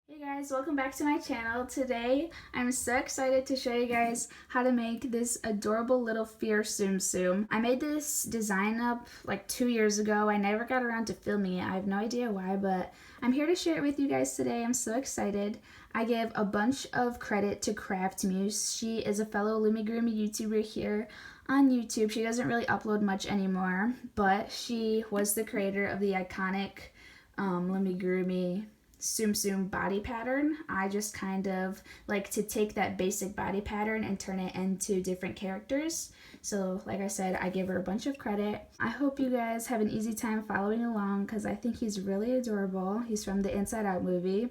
Hey guys, welcome back to my channel. Today I'm so excited to show you guys how to make this adorable little fear Tsum Tsum. I made this design up like 2 years ago. I never got around to filming it. I have no idea why, but I'm here to share it with you guys today. I'm so excited. I give a bunch of credit to Craft Muse. She is a fellow Loomigurumi YouTuber here on YouTube. She doesn't really upload much anymore, but she was the creator of the iconic Loomigurumi Tsum Tsum body pattern. I just kind of like to take that basic body pattern and turn it into different characters. So like I said, I give her a bunch of credit. I hope you guys have an easy time following along because I think he's really adorable. He's from the Inside Out movie.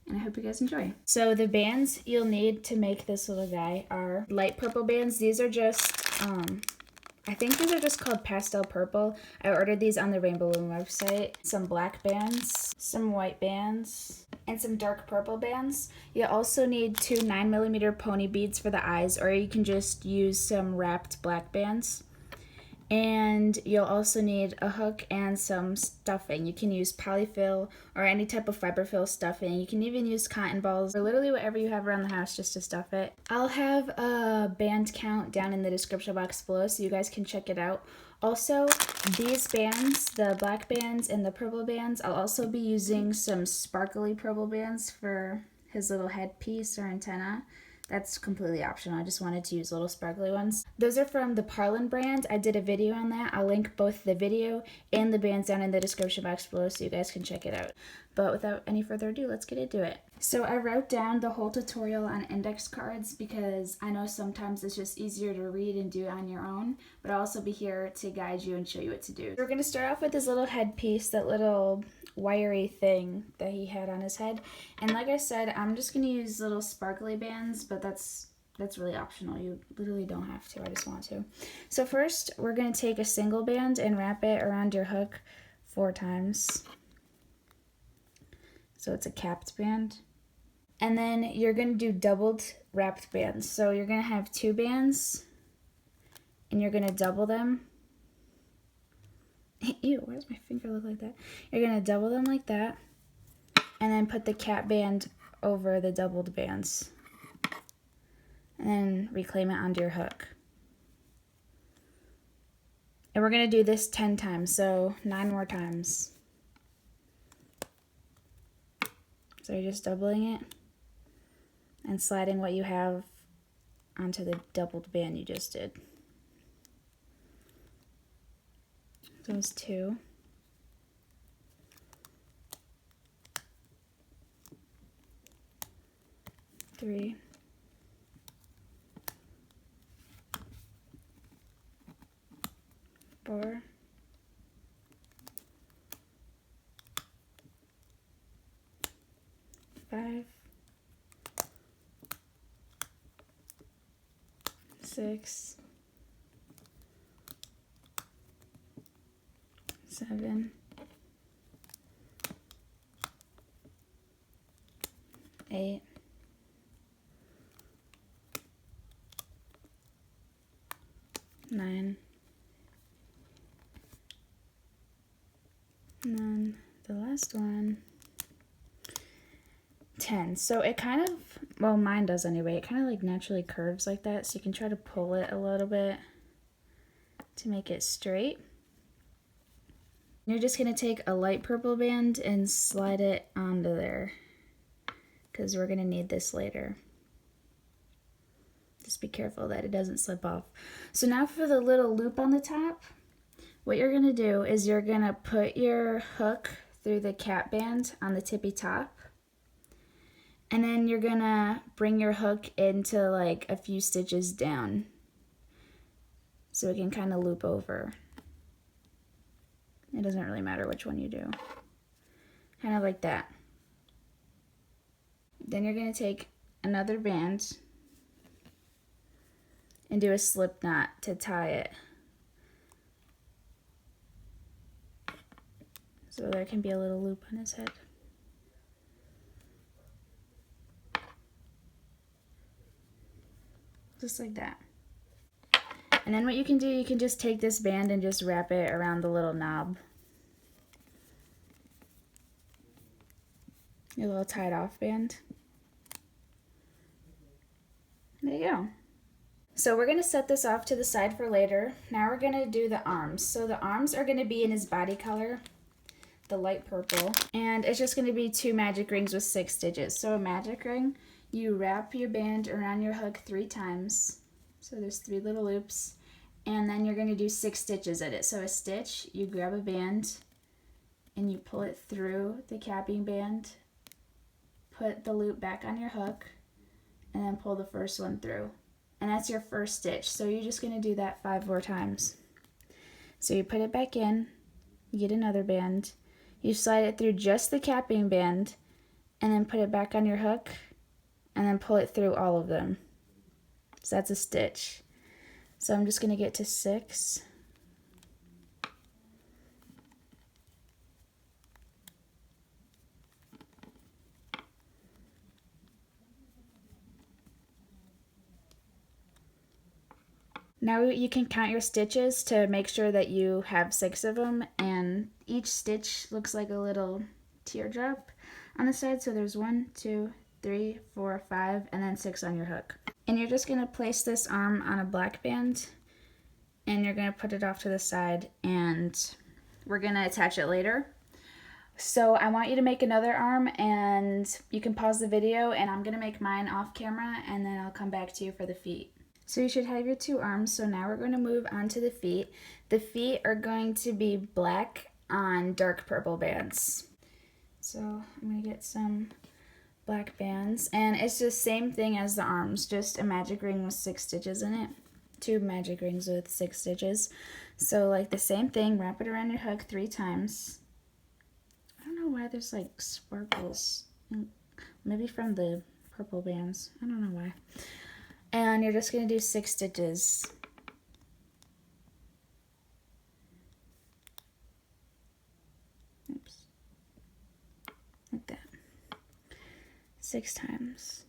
And I hope you guys enjoy. So the bands you'll need to make this little guy are light purple bands. These are just I think these are just called pastel purple. I ordered these on the Rainbow Loom website. Some black bands, some white bands, and some dark purple bands. You also need two 9mm pony beads for the eyes, or you can just use some wrapped black bands. And you'll also need a hook and some stuffing. You can use polyfill or any type of fiberfill stuffing. You can even use cotton balls or literally whatever you have around the house just to stuff it. I'll have a band count down in the description box below so you guys can check it out. Also, these bands, the black bands and the purple bands, I'll also be using some sparkly purple bands for his little headpiece or antenna. That's completely optional. I just wanted to use little sparkly ones. Those are from the Parhlen brand. I did a video on that. I'll link both the video and the bands down in the description box below so you guys can check it out. But without any further ado, let's get into it. So I wrote down the whole tutorial on index cards because I know sometimes it's just easier to read and do it on your own, but I'll also be here to guide you and show you what to do. We're going to start off with this little headpiece, that little wiry thing that he had on his head. And like I said, I'm just going to use little sparkly bands, but that's really optional. You literally don't have to. I just want to. So first, we're going to take a single band and wrap it around your hook 4 times. So it's a capped band. And then you're going to do doubled wrapped bands. So you're going to have 2 bands and you're going to double them. Ew, why does my finger look like that? You're going to double them like that and then put the cap band over the doubled bands. And then reclaim it onto your hook. And we're going to do this 10 times, so 9 more times. So you're just doubling it and sliding what you have onto the doubled band you just did. Those 2. 3. 4. 5. 6. 7. 8. 9. And then the last one, 10. So it kind of, well, mine does anyway, it kind of like naturally curves like that, so you can try to pull it a little bit to make it straight. You're just going to take a light purple band and slide it onto there because we're going to need this later. Just be careful that it doesn't slip off. So now for the little loop on the top, what you're going to do is you're going to put your hook through the cap band on the tippy top. And then you're going to bring your hook into like a few stitches down so it can kind of loop over. It doesn't really matter which one you do. Kind of like that. Then you're going to take another band and do a slip knot to tie it. So there can be a little loop on his head. Just like that. And then what you can do, you can just take this band and just wrap it around the little knob. your little tied off band. There you go. So we're going to set this off to the side for later. Now we're going to do the arms. So the arms are going to be in his body color, the light purple, and it's just going to be 2 magic rings with 6 stitches. So a magic ring, you wrap your band around your hook 3 times. So there's 3 little loops, and then you're going to do 6 stitches at it. So a stitch, you grab a band and you pull it through the capping band, put the loop back on your hook, and then pull the first one through. And that's your first stitch. So you're just going to do that 5 more times. So you put it back in, you get another band, you slide it through just the capping band, and then put it back on your hook, and then pull it through all of them. So that's a stitch. So I'm just going to get to 6. Now you can count your stitches to make sure that you have 6 of them, and each stitch looks like a little teardrop on the side. So there's 1, 2, 3, 4, 5, and then 6 on your hook. And you're just going to place this arm on a black band, and you're going to put it off to the side, and we're going to attach it later. So I want you to make another arm, and you can pause the video, and I'm going to make mine off camera, and then I'll come back to you for the feet. So you should have your 2 arms. So now we're going to move on to the feet. The feet are going to be black on dark purple bands. So I'm going to get some black bands, and it's the same thing as the arms, just a magic ring with 6 stitches in it. 2 magic rings with 6 stitches. So like the same thing, wrap it around your hook 3 times. I don't know why there's like sparkles. Maybe from the purple bands. I don't know why. And you're just going to do 6 stitches. Oops. Like that. 6 times.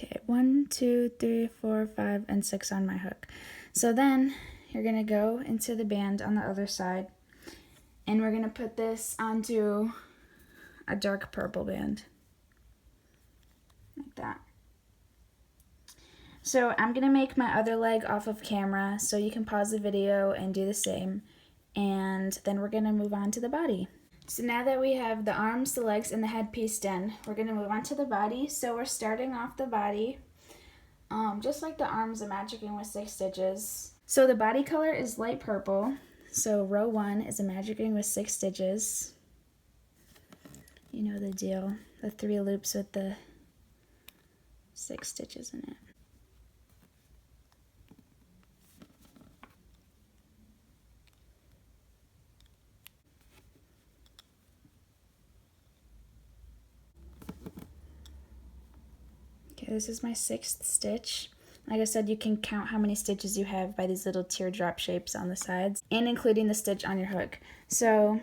Okay, 1, 2, 3, 4, 5, and 6 on my hook. So then you're going to go into the band on the other side, and we're going to put this onto a dark purple band. Like that. So I'm going to make my other leg off of camera, so you can pause the video and do the same. And then we're going to move on to the body. So now that we have the arms, the legs, and the headpiece done, we're going to move on to the body. So we're starting off the body, just like the arms, a magic ring with 6 stitches. So the body color is light purple. So row 1 is a magic ring with 6 stitches. You know the deal, the 3 loops with the 6 stitches in it. Okay, this is my 6th stitch. Like I said, you can count how many stitches you have by these little teardrop shapes on the sides, and including the stitch on your hook. So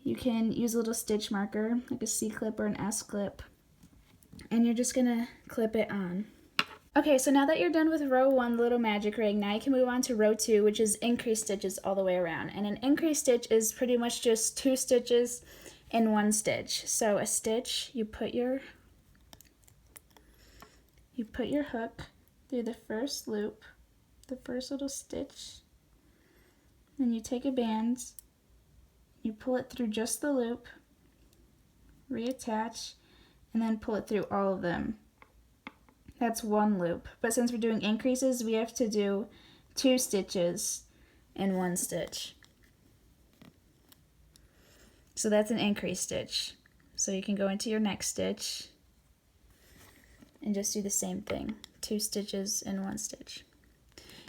you can use a little stitch marker, like a C-clip or an S-clip, and you're just gonna clip it on. Okay, so now that you're done with row 1, the little magic ring, now you can move on to row 2, which is increased stitches all the way around. And an increased stitch is pretty much just 2 stitches in 1 stitch. So a stitch, you put your hook through the first loop, the first little stitch, then you take a band, you pull it through just the loop, reattach, and then pull it through all of them. That's 1 loop, but since we're doing increases, we have to do 2 stitches in 1 stitch. So that's an increase stitch. So you can go into your next stitch and just do the same thing, 2 stitches in 1 stitch.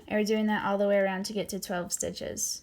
And we're doing that all the way around to get to 12 stitches.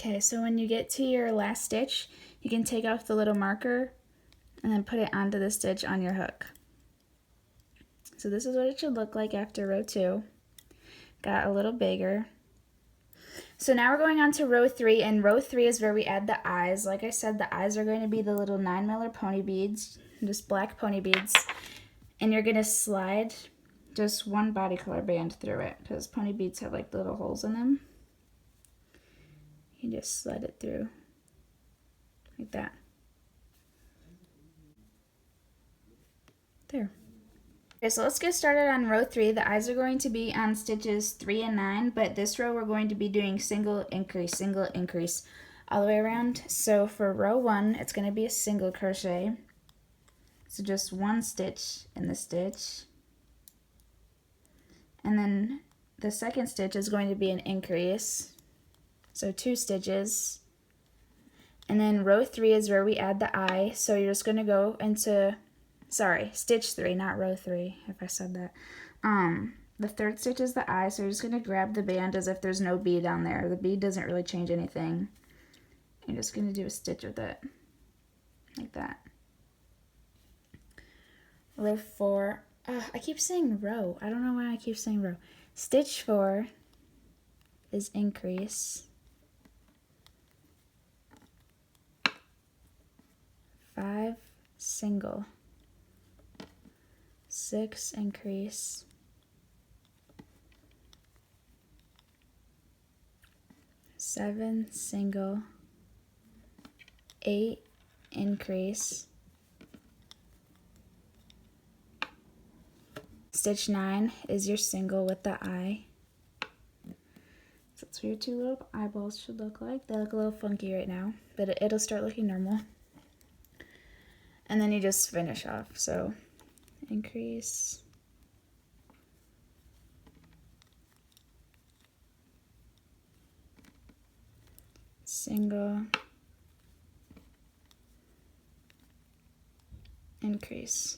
Okay, so when you get to your last stitch, you can take off the little marker and then put it onto the stitch on your hook. So this is what it should look like after row 2. Got a little bigger. So now we're going on to row 3, and row 3 is where we add the eyes. Like I said, the eyes are going to be the little 9mm pony beads, just black pony beads. And you're going to slide just one body color band through it, because pony beads have like little holes in them. You just slide it through like that. There. Okay, so let's get started on row 3. The eyes are going to be on stitches 3 and 9, but this row we're going to be doing single increase all the way around. So for row 1, it's going to be a single crochet. So just one stitch in the stitch. And then the second stitch is going to be an increase. So 2 stitches. And then row 3 is where we add the eye. So you're just going to go into, sorry, stitch 3, not row 3, if I said that. The third stitch is the eye, so you're just going to grab the band as if there's no bead on there. The bead doesn't really change anything. You're just going to do a stitch with it, like that. Row 4, I keep saying row. I don't know why I keep saying row. Stitch 4 is increase. 5 single. 6 increase. 7 single. 8 increase. Stitch 9 is your single with the eye. So that's what your 2 little eyeballs should look like. They look a little funky right now, but it'll start looking normal. And then you just finish off. So increase. Single. Increase.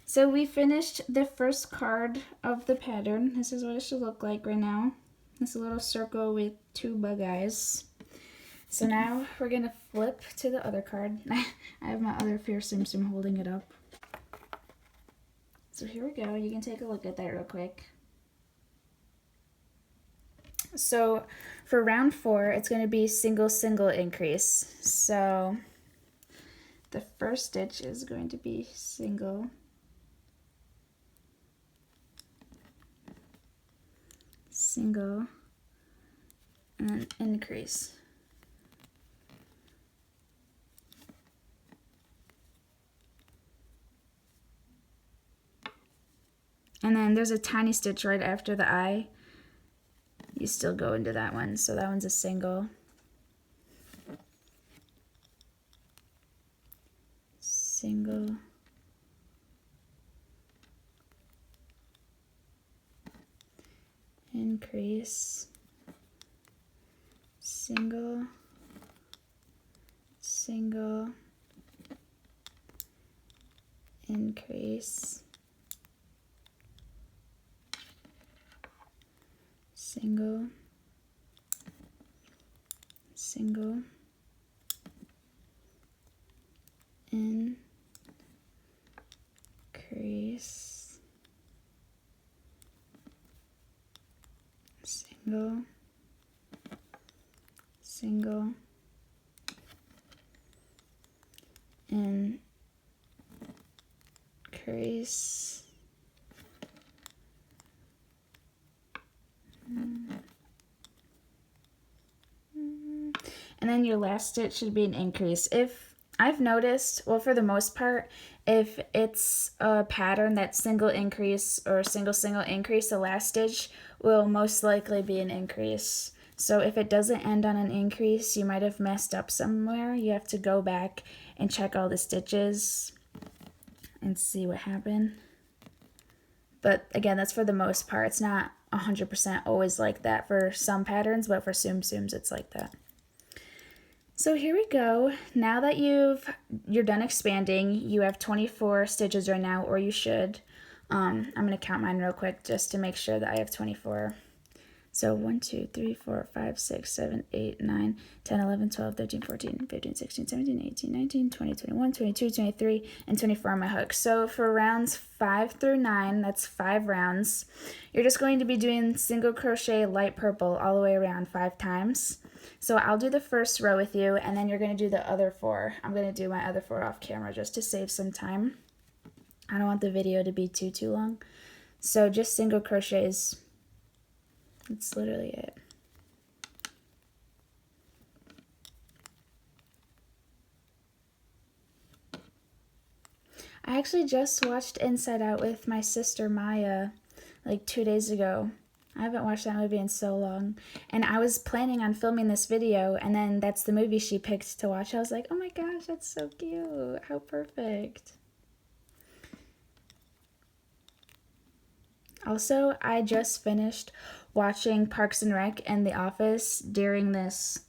So we finished the first card of the pattern. This is what it should look like right now. This little circle with 2 bug eyes. So now we're going to flip to the other card. I have my other Fierce Tsum Tsum holding it up. So here we go. You can take a look at that real quick. So for round 4, it's going to be single increase. So the first stitch is going to be single. Single, and then increase. And then there's a tiny stitch right after the eye. You still go into that one, so that one's a single. Single. Increase, single, single, increase, single, single, increase, single, single, increase, and then your last stitch should be an increase. If I've noticed, well, for the most part, if it's a pattern that's single increase or single increase, the last stitch will most likely be an increase. So if it doesn't end on an increase, you might have messed up somewhere. You have to go back and check all the stitches and see what happened. But again, that's for the most part. It's not 100% always like that for some patterns, but for Tsum Tsums, it's like that. So here we go. Now that you're done expanding, you have 24 stitches right now, or you should. I'm going to count mine real quick just to make sure that I have 24. So 1, 2, 3, 4, 5, 6, 7, 8, 9, 10, 11, 12, 13, 14, 15, 16, 17, 18, 19, 20, 21, 22, 23, and 24 on my hook. So for rounds 5 through 9, that's 5 rounds, you're just going to be doing single crochet light purple all the way around 5 times. So I'll do the first row with you, and then you're going to do the other 4. I'm going to do my other 4 off camera just to save some time. I don't want the video to be too long. So just single crochets. That's literally it. I actually just watched Inside Out with my sister Maya like 2 days ago. I haven't watched that movie in so long. And I was planning on filming this video, and then that's the movie she picked to watch. I was like, oh my gosh, that's so cute. How perfect. Also, I just finished watching Parks and Rec and The Office during this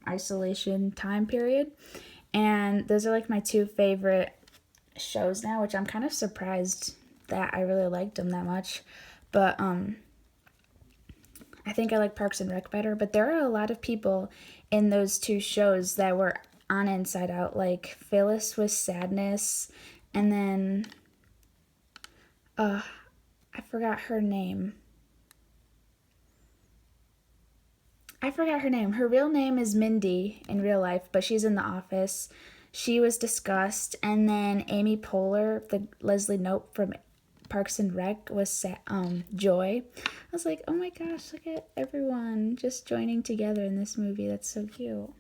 isolation time period. And those are like my 2 favorite shows now, which I'm kind of surprised that I really liked them that much. But I think I like Parks and Rec better. But there are a lot of people in those 2 shows that were on Inside Out, like Phyllis with Sadness, and then I forgot her name. Her real name is Mindy in real life, but she's in The Office. She was discussed, and then Amy Poehler, the Leslie Knope from Parks and Rec, was Joy. I was like, oh my gosh, look at everyone just joining together in this movie. That's so cute.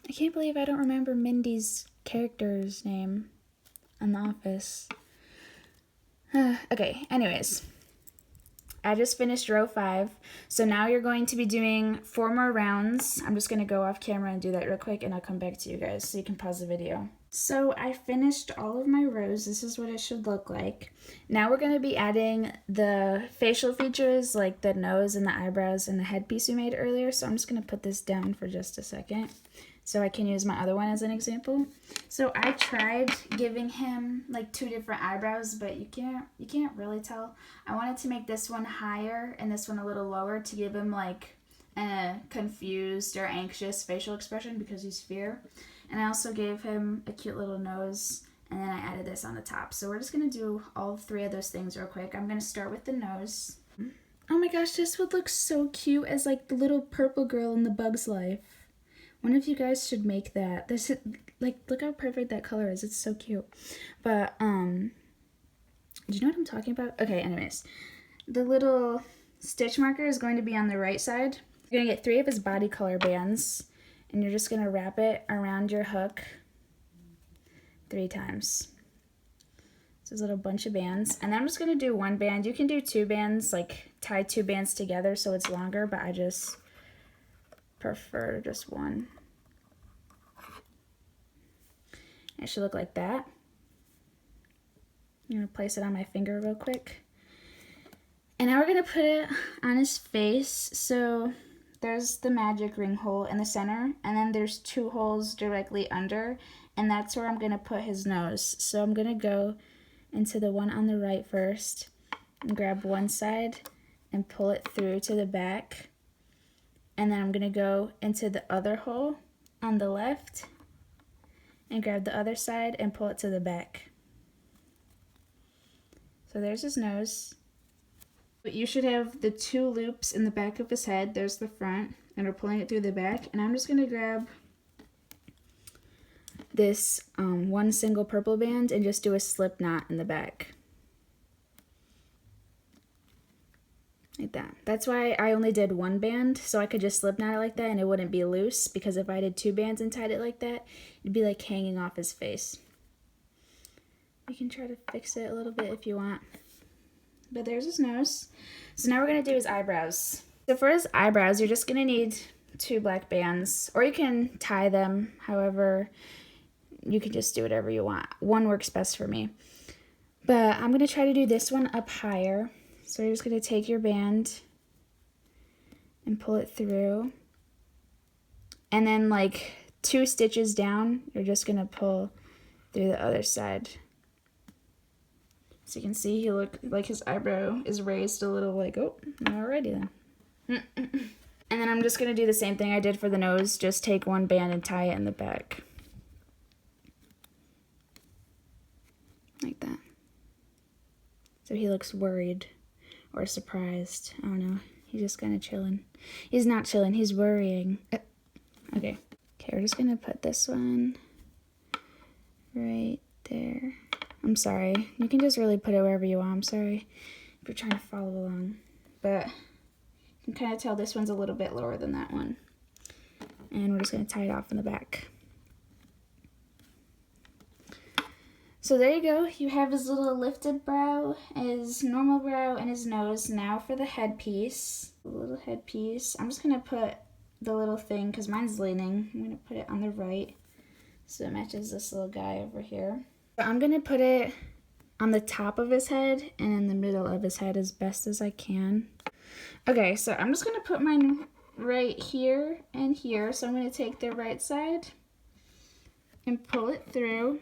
I can't believe I don't remember Mindy's character's name in The Office. Okay, anyways. I just finished row 5. So now you're going to be doing 4 more rounds. I'm just going to go off camera and do that real quick, and I'll come back to you guys so you can pause the video. So I finished all of my rows. This is what it should look like. Now we're going to be adding the facial features like the nose and the eyebrows and the headpiece we made earlier. So I'm just going to put this down for just a second so I can use my other one as an example. So I tried giving him like 2 different eyebrows, but you can't really tell. I wanted to make this one higher and this one a little lower to give him like a confused or anxious facial expression because he's fear. And I also gave him a cute little nose, and then I added this on the top. So we're just gonna do all 3 of those things real quick. I'm gonna start with the nose. Oh my gosh, this would look so cute as like the little purple girl in The Bug's Life. One of you guys should make that. This is, like, look how perfect that color is. It's so cute. But, do you know what I'm talking about? Okay, anyways. The little stitch marker is going to be on the right side. You're going to get 3 of his body color bands, and you're just going to wrap it around your hook 3 times. So there's a little bunch of bands. And then I'm just going to do 1 band. You can do 2 bands, like tie 2 bands together so it's longer, but I just prefer just 1. It should look like that. I'm going to place it on my finger real quick. And now we're going to put it on his face. So there's the magic ring hole in the center, and then there's 2 holes directly under, and that's where I'm going to put his nose. So I'm going to go into the one on the right first and grab one side and pull it through to the back. And then I'm going to go into the other hole on the left and grab the other side and pull it to the back. So there's his nose. But you should have the 2 loops in the back of his head. There's the front, and we're pulling it through the back. And I'm just going to grab this 1 single purple band and just do a slip knot in the back. Like that. That's why I only did 1 band, so I could just slip knot it like that and it wouldn't be loose, because if I did 2 bands and tied it like that, it'd be like hanging off his face. You can try to fix it a little bit if you want. But there's his nose. So now we're going to do his eyebrows. So for his eyebrows, you're just going to need 2 black bands, or you can tie them however you can just do whatever you want. One works best for me. But I'm going to try to do this one up higher. So you're just going to take your band and pull it through. And then like 2 stitches down, you're just going to pull through the other side. So you can see he look like his eyebrow is raised a little, like, oh, alrighty then. And then I'm just going to do the same thing I did for the nose, just take one band and tie it in the back. Like that. So he looks worried or surprised. I don't know. He's just kind of chilling. He's not chilling, he's worrying. Okay. Okay, we're just going to put this one right there. I'm sorry. You can just really put it wherever you want. I'm sorry if you're trying to follow along. But you can kind of tell this one's a little bit lower than that one. And we're just going to tie it off in the back. So there you go. You have his little lifted brow, his normal brow, and his nose. Now for the headpiece. The little headpiece. I'm just going to put the little thing, because mine's leaning. I'm going to put it on the right so it matches this little guy over here. So I'm going to put it on the top of his head and in the middle of his head as best as I can. Okay, so I'm just going to put mine right here and here. So I'm going to take the right side and pull it through.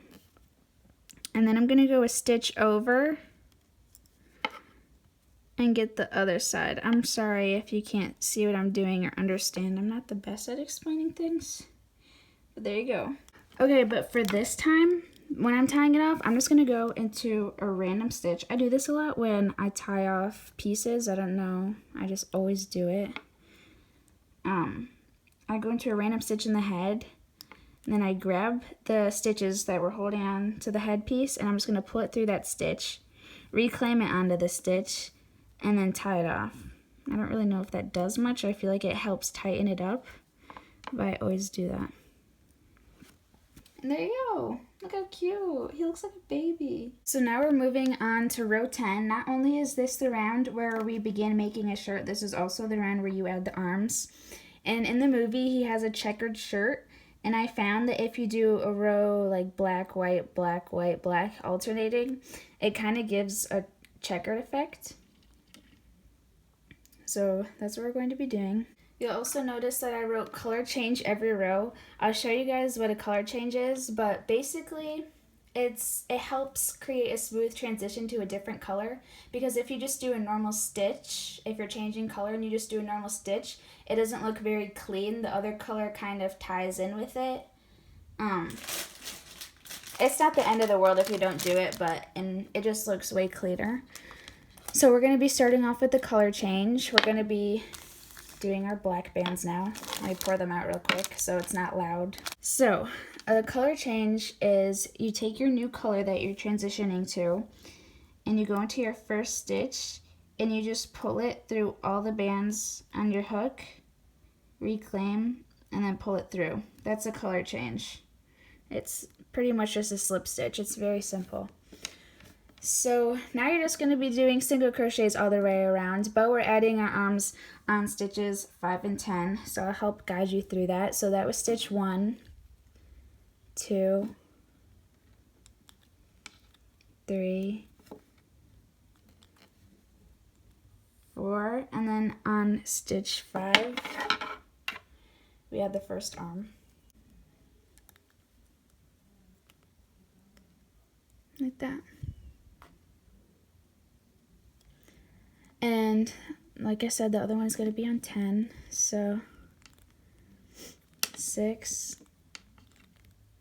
And then I'm going to go a stitch over and get the other side. I'm sorry if you can't see what I'm doing or understand. I'm not the best at explaining things. But there you go. Okay, but for this time, when I'm tying it off, I'm just going to go into a random stitch. I do this a lot when I tie off pieces. I don't know. I just always do it. I go into a random stitch in the head. And then I grab the stitches that were holding on to the headpiece, and I'm just going to pull it through that stitch, reclaim it onto the stitch, and then tie it off. I don't really know if that does much. I feel like it helps tighten it up, but I always do that. And there you go. Look how cute. He looks like a baby. So now we're moving on to row 10. Not only is this the round where we begin making a shirt, this is also the round where you add the arms. And in the movie, he has a checkered shirt. And I found that if you do a row like black, white, black, white, black alternating, it kind of gives a checkered effect. So that's what we're going to be doing. You'll also notice that I wrote color change every row. I'll show you guys what a color change is, but basically it helps create a smooth transition to a different color, because if you just do a normal stitch, if you're changing color and you just do a normal stitch, it doesn't look very clean. The other color kind of ties in with it. It's not the end of the world if you don't do it, but it just looks way cleaner. So we're going to be starting off with the color change. We're going to be doing our black bands now. Let me pour them out real quick so it's not loud. So a color change is you take your new color that you're transitioning to and you go into your first stitch and you just pull it through all the bands on your hook, reclaim, and then pull it through. That's a color change. It's pretty much just a slip stitch. It's very simple. So now you're just going to be doing single crochets all the way around, but we're adding our arms on stitches 5 and 10, so I'll help guide you through that. So that was stitch 1, 2, 3, 4, and then on stitch 5 we add the first arm. Like that. And like I said, the other one is going to be on 10. So 6,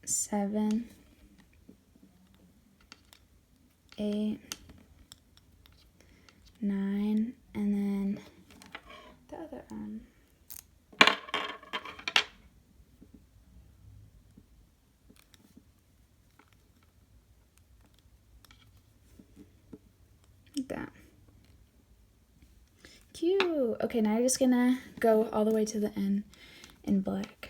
7, 8, 9, and then the other arm. Like that. Cute. Okay, now you're just gonna go all the way to the end in black.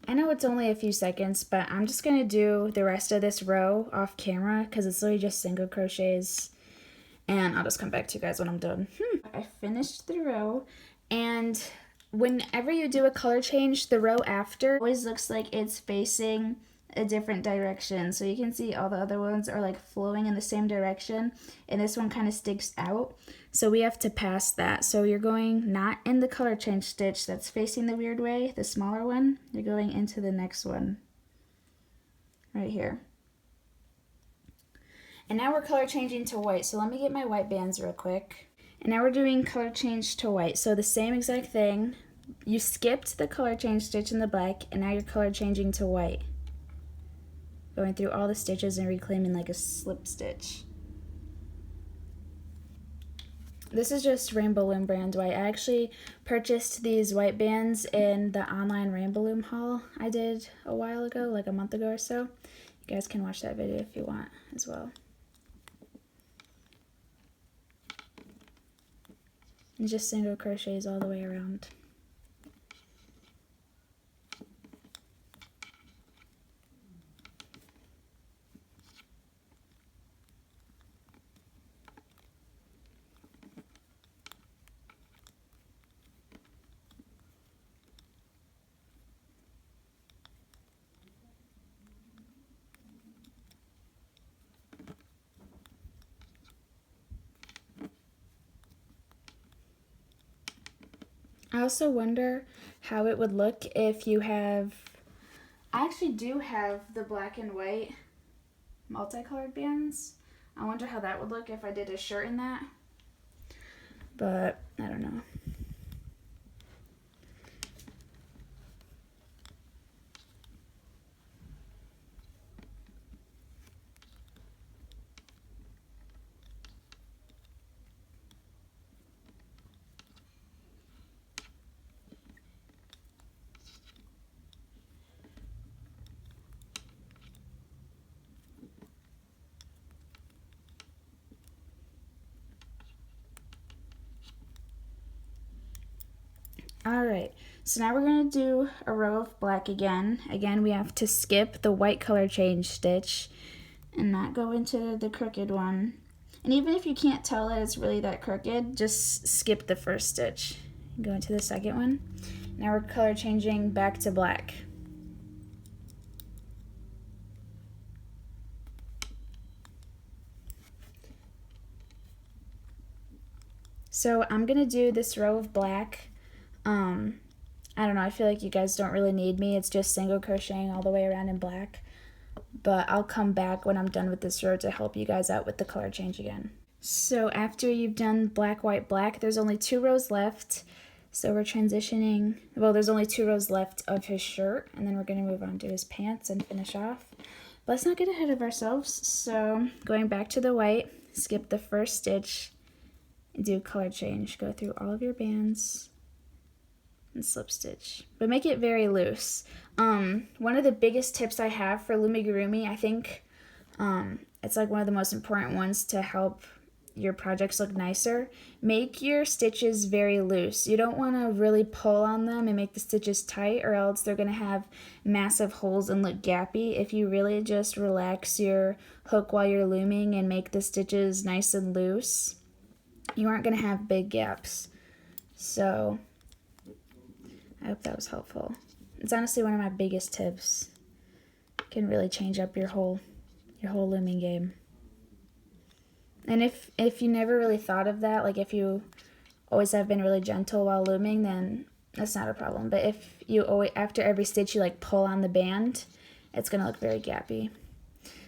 I know it's only a few seconds, but I'm just gonna do the rest of this row off camera because it's literally just single crochets and I'll just come back to you guys when I'm done. I finished the row, and whenever you do a color change, the row after always looks like it's facing a different direction. So you can see all the other ones are like flowing in the same direction, and this one kind of sticks out. So we have to pass that. So you're going not in the color change stitch that's facing the weird way, the smaller one. You're going into the next one right here. And now we're color changing to white. So let me get my white bands real quick. And now we're doing color change to white. So the same exact thing. You skipped the color change stitch in the black, and now you're color changing to white. Going through all the stitches and reclaiming like a slip stitch. This is just Rainbow Loom brand white. I actually purchased these white bands in the online Rainbow Loom haul I did a while ago, like a month ago or so. You guys can watch that video if you want as well. And just single crochets all the way around. I also wonder how it would look if you have, I actually do have the black and white multicolored bands. I wonder how that would look if I did a shirt in that, but I don't know. Alright, so now we're going to do a row of black again. Again, we have to skip the white color change stitch and not go into the crooked one. And even if you can't tell that it's really that crooked, just skip the first stitch. Go into the second one. Now we're color changing back to black. So I'm going to do this row of black. I don't know, I feel like you guys don't really need me. It's just single crocheting all the way around in black. But I'll come back when I'm done with this row to help you guys out with the color change again. So after you've done black, white, black, there's only 2 rows left. So we're transitioning, well, there's only 2 rows left of his shirt, and then we're going to move on to his pants and finish off. But let's not get ahead of ourselves. So going back to the white, skip the first stitch, and do color change. Go through all of your bands and slip stitch, but make it very loose. One of the biggest tips I have for Loomigurumi, I think it's like one of the most important ones to help your projects look nicer. Make your stitches very loose. You don't want to really pull on them and make the stitches tight, or else they're going to have massive holes and look gappy. If you really just relax your hook while you're looming and make the stitches nice and loose, you aren't going to have big gaps. So I hope that was helpful. It's honestly one of my biggest tips. It can really change up your whole looming game. And if you never really thought of that, like if you always have been really gentle while looming, then that's not a problem. But if you always, after every stitch, you like pull on the band, it's gonna look very gappy.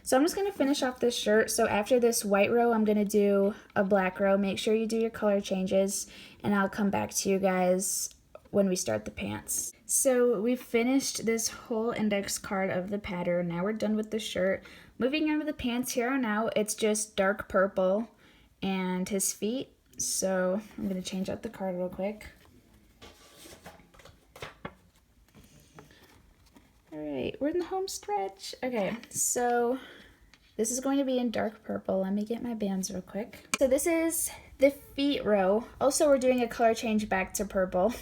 So I'm just gonna finish off this shirt. So after this white row, I'm gonna do a black row. Make sure you do your color changes, and I'll come back to you guys when we start the pants. So we've finished this whole index card of the pattern. Now we're done with the shirt. Moving on to the pants, here on out, it's just dark purple and his feet. So I'm going to change out the card real quick. Alright, we're in the home stretch. Okay, so this is going to be in dark purple. Let me get my bands real quick. So this is the feet row. Also, we're doing a color change back to purple.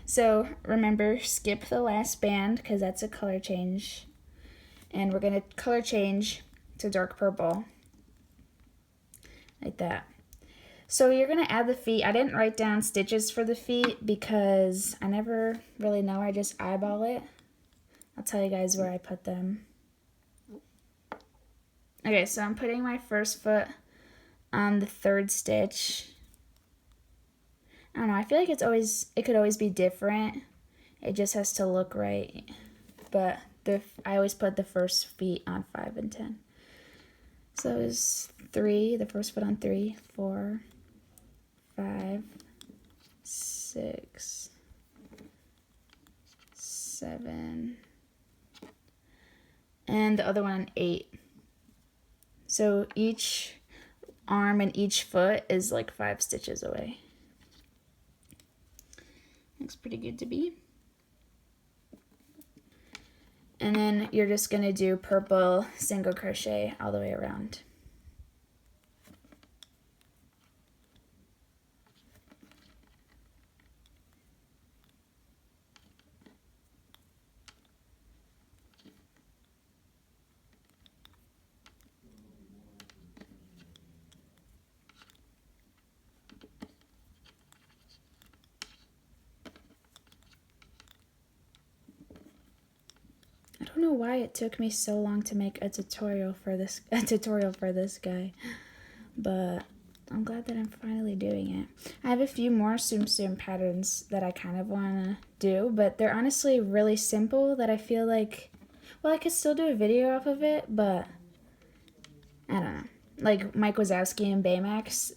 So remember, skip the last band because that's a color change. And we're going to color change to dark purple. Like that. So you're gonna add the feet. I didn't write down stitches for the feet because I never really know. I just eyeball it. I'll tell you guys where I put them. Okay, so I'm putting my first foot on the third stitch. I don't know, I feel like it could always be different. It just has to look right. But I always put the first feet on 5 and 10. So it was 3, the first foot on 3, 4, 5, 6, 7, and the other one on 8. So each arm and each foot is like 5 stitches away. Looks pretty good to me. And then you're just gonna do purple single crochet all the way around. I don't know why it took me so long to make a tutorial for this guy, but I'm glad that I'm finally doing it. I have a few more Tsum Tsum patterns that I kind of want to do, but they're honestly really simple that I feel like, well, I could still do a video off of it, but I don't know. Like Mike Wazowski and Baymax,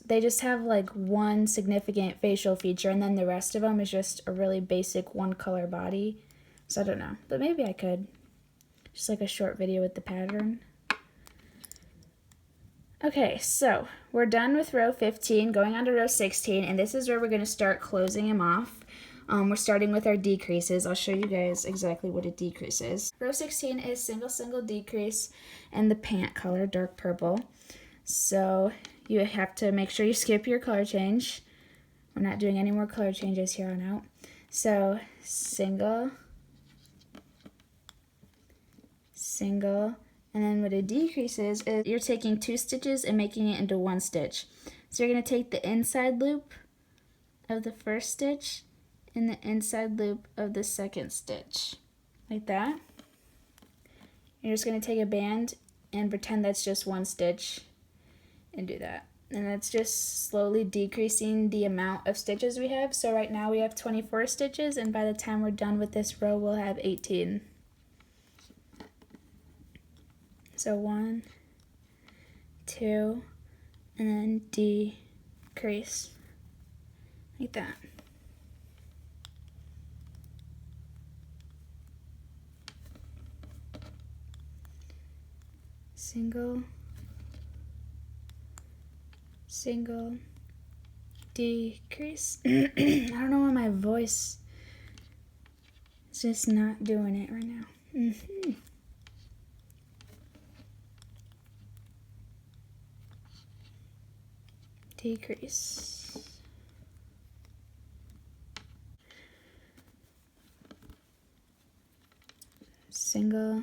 they just have like one significant facial feature, and then the rest of them is just a really basic one color body. So I don't know, but maybe I could. Just like a short video with the pattern. Okay, so we're done with row 15, going on to row 16, and this is where we're going to start closing them off. We're starting with our decreases. I'll show you guys exactly what a decrease is. Row 16 is single decrease and the pant color, dark purple. So you have to make sure you skip your color change. We're not doing any more color changes here on out. So single, and then what a decrease is you're taking 2 stitches and making it into 1 stitch. So you're going to take the inside loop of the first stitch and the inside loop of the second stitch, like that. You're just going to take a band and pretend that's just 1 stitch and do that. And that's just slowly decreasing the amount of stitches we have. So right now we have 24 stitches, and by the time we're done with this row, we'll have 18. So 1, 2, and then decrease, like that. Single, decrease. I don't know why my voice is just not doing it right now. Decrease. Single,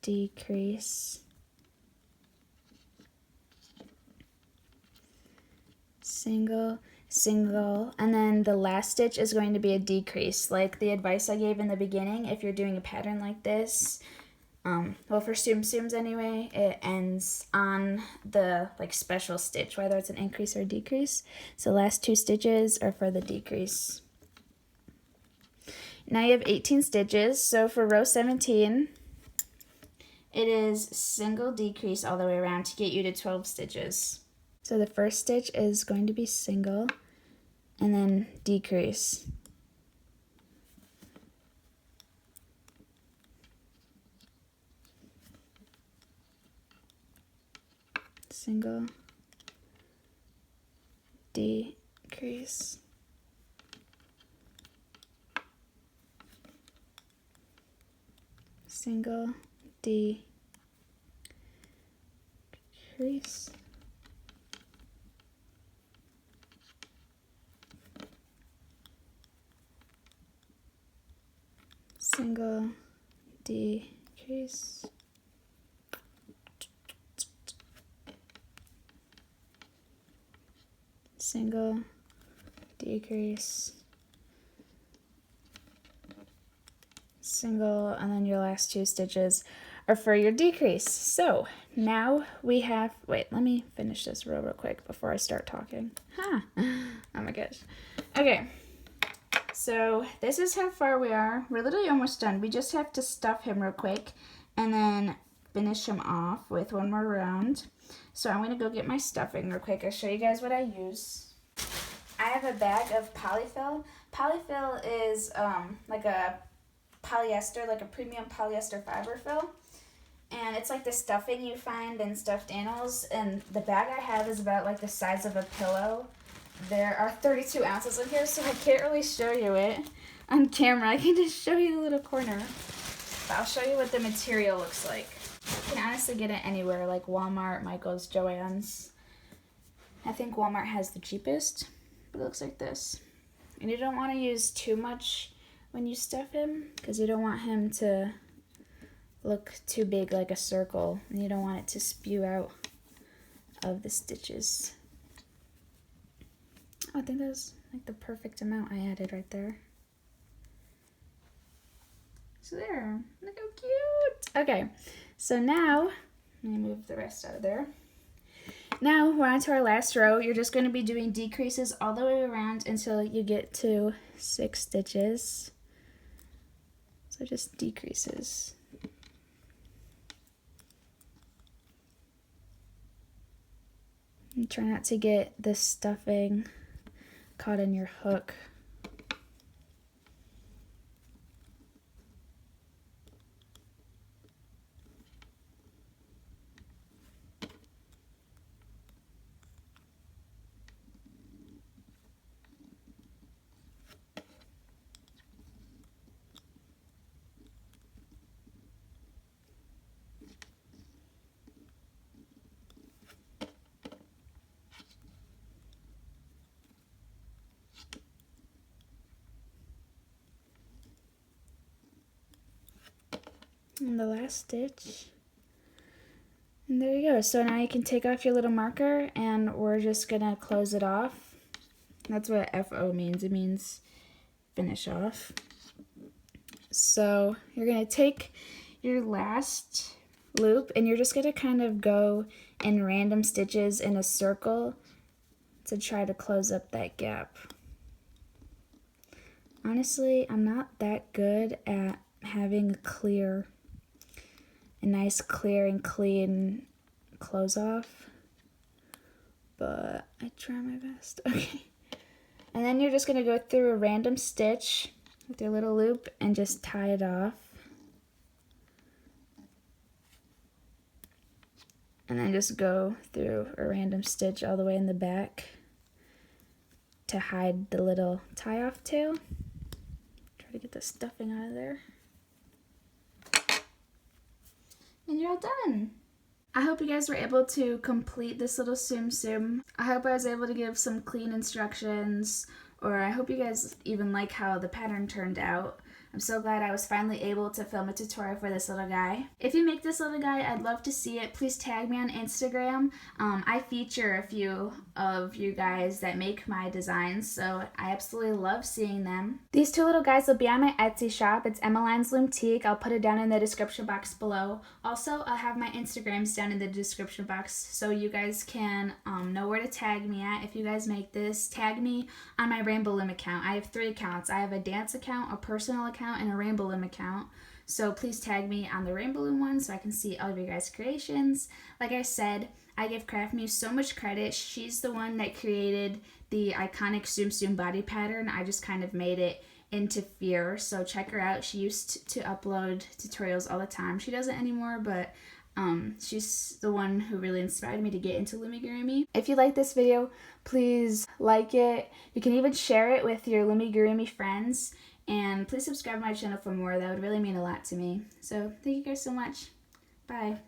decrease. Single, and then the last stitch is going to be a decrease, like the advice I gave in the beginning. If you're doing a pattern like this, well, for Tsum Tsums anyway, it ends on the like special stitch, whether it's an increase or a decrease. So the last 2 stitches are for the decrease. Now you have 18 stitches, so for row 17, it is single decrease all the way around to get you to 12 stitches. So the first stitch is going to be single, and then decrease. Single, decrease. Single, decrease. Single, decrease. single, decrease, single, and then your last 2 stitches are for your decrease. So now we have, wait, let me finish this real quick before I start talking. Oh my gosh. Okay, so this is how far we are. We're literally almost done. We just have to stuff him real quick and then finish him off with one more round. So I'm gonna go get my stuffing real quick. I'll show you guys what I use. I have a bag of polyfill. Polyfill is like a polyester, like a premium polyester fiber fill. And it's like the stuffing you find in stuffed animals. And the bag I have is about like the size of a pillow. There are 32 ounces in here, so I can't really show you it on camera. I can just show you the little corner. But I'll show you what the material looks like. You can honestly get it anywhere, like Walmart, Michael's, Joann's. I think Walmart has the cheapest, but it looks like this. And you don't want to use too much when you stuff him, because you don't want him to look too big like a circle, and you don't want it to spew out of the stitches. Oh, I think that was like the perfect amount I added right there. So there, look how cute. Okay, so now, let me move the rest out of there. Now we're on to our last row. You're just going to be doing decreases all the way around until you get to 6 stitches. So just decreases. And try not to get the stuffing caught in your hook. And the last stitch. And there you go. So now you can take off your little marker and we're just gonna close it off. That's what FO means. It means finish off. So you're gonna take your last loop and you're just gonna kind of go in random stitches in a circle to try to close up that gap. Honestly, I'm not that good at having a nice clear and clean close off, but I try my best. Okay, and then you're just gonna go through a random stitch with your little loop and just tie it off, and then just go through a random stitch all the way in the back to hide the little tie-off tail. Try to get the stuffing out of there. And you're all done. I hope you guys were able to complete this little Tsum Tsum. I hope I was able to give some clean instructions, or I hope you guys even like how the pattern turned out. I'm so glad I was finally able to film a tutorial for this little guy. If you make this little guy, I'd love to see it. Please tag me on Instagram. I feature a few of you guys that make my designs, so I absolutely love seeing them. These 2 little guys will be on my Etsy shop. It's Emiline's Loomtique. I'll put it down in the description box below. Also, I'll have my Instagrams down in the description box so you guys can know where to tag me at. If you guys make this, tag me on my Rainbow Loom account. I have 3 accounts. I have a dance account, a personal account, and a Rainbow Loom account. So please tag me on the Rainbow Loom one so I can see all of your guys' creations. Like I said, I give Craft Muse so much credit. She's the one that created the iconic Tsum Tsum body pattern. I just kind of made it into fear. So check her out. She used to upload tutorials all the time. She doesn't anymore, but she's the one who really inspired me to get into Loomigurumi. If you like this video, please like it. You can even share it with your Loomigurumi friends. And please subscribe to my channel for more. That would really mean a lot to me. So thank you guys so much. Bye.